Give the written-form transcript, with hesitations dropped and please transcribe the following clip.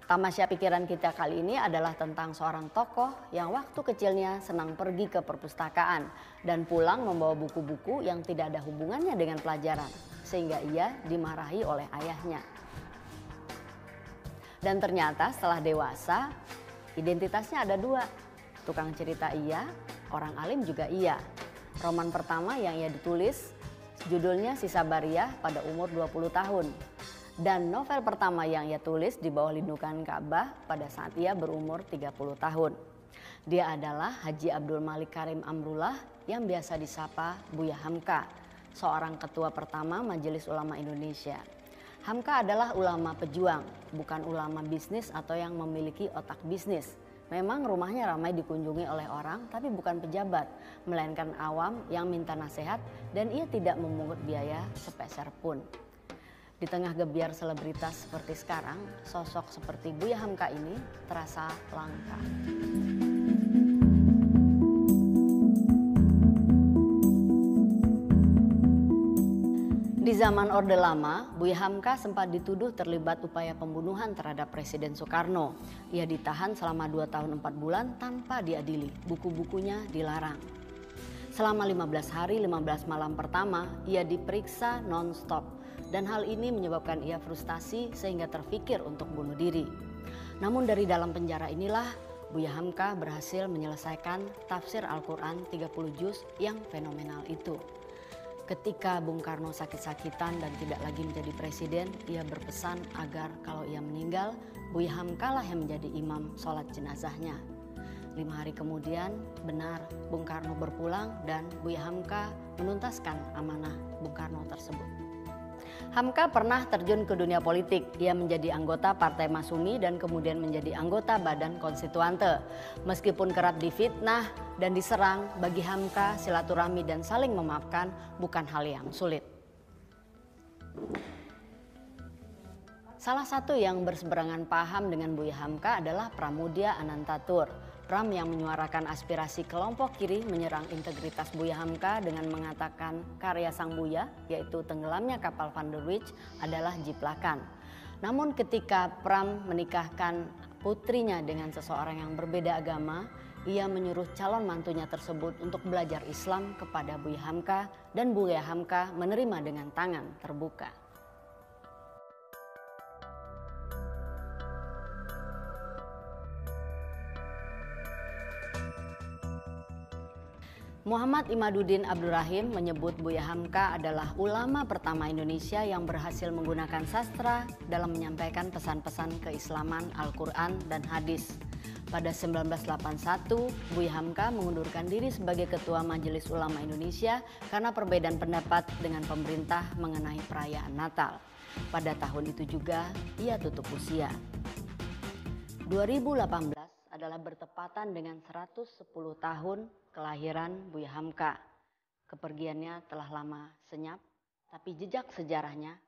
Tamasya pikiran kita kali ini adalah tentang seorang tokoh yang waktu kecilnya senang pergi ke perpustakaan dan pulang membawa buku-buku yang tidak ada hubungannya dengan pelajaran, sehingga ia dimarahi oleh ayahnya. Dan ternyata setelah dewasa, identitasnya ada dua, tukang cerita iya, orang alim juga iya. Roman pertama yang ia ditulis, judulnya Si Sabariah pada umur 20 tahun. Dan novel pertama yang ia tulis di bawah lindungan Ka'bah pada saat ia berumur 30 tahun. Dia adalah Haji Abdul Malik Karim Amrullah yang biasa disapa Buya Hamka, seorang ketua pertama Majelis Ulama Indonesia. Hamka adalah ulama pejuang, bukan ulama bisnis atau yang memiliki otak bisnis. Memang rumahnya ramai dikunjungi oleh orang, tapi bukan pejabat, melainkan awam yang minta nasihat dan ia tidak memungut biaya sepeser pun. Di tengah gebiar selebritas seperti sekarang, sosok seperti Buya Hamka ini terasa langka. Di zaman Orde Lama, Buya Hamka sempat dituduh terlibat upaya pembunuhan terhadap Presiden Soekarno. Ia ditahan selama 2 tahun 4 bulan tanpa diadili. Buku-bukunya dilarang. Selama 15 hari 15 malam pertama, ia diperiksa non-stop. Dan hal ini menyebabkan ia frustasi sehingga terfikir untuk bunuh diri. Namun dari dalam penjara inilah Buya Hamka berhasil menyelesaikan tafsir Al-Quran 30 juz yang fenomenal itu. Ketika Bung Karno sakit-sakitan dan tidak lagi menjadi presiden, ia berpesan agar kalau ia meninggal, Buya Hamka lah yang menjadi imam sholat jenazahnya. 5 hari kemudian, benar Bung Karno berpulang dan Buya Hamka menuntaskan amanah Bung Karno tersebut. Hamka pernah terjun ke dunia politik. Ia menjadi anggota Partai Masyumi dan kemudian menjadi anggota Badan Konstituante. Meskipun kerap difitnah dan diserang, bagi Hamka silaturahmi dan saling memaafkan bukan hal yang sulit. Salah satu yang berseberangan paham dengan Buya Hamka adalah Pramudia Anantatur. Pram yang menyuarakan aspirasi kelompok kiri menyerang integritas Buya Hamka dengan mengatakan karya sang Buya, yaitu tenggelamnya kapal Van der Wijk, adalah jiplakan. Namun ketika Pram menikahkan putrinya dengan seseorang yang berbeda agama, ia menyuruh calon mantunya tersebut untuk belajar Islam kepada Buya Hamka dan Buya Hamka menerima dengan tangan terbuka. Muhammad Imaduddin Abdurrahim menyebut Buya Hamka adalah ulama pertama Indonesia yang berhasil menggunakan sastra dalam menyampaikan pesan-pesan keislaman Al-Quran dan hadis. Pada 1981, Buya Hamka mengundurkan diri sebagai Ketua Majelis Ulama Indonesia karena perbedaan pendapat dengan pemerintah mengenai perayaan Natal. Pada tahun itu juga ia tutup usia. 2018 adalah bertepatan dengan 110 tahun kelahiran Buya Hamka. Kepergiannya telah lama senyap, tapi jejak sejarahnya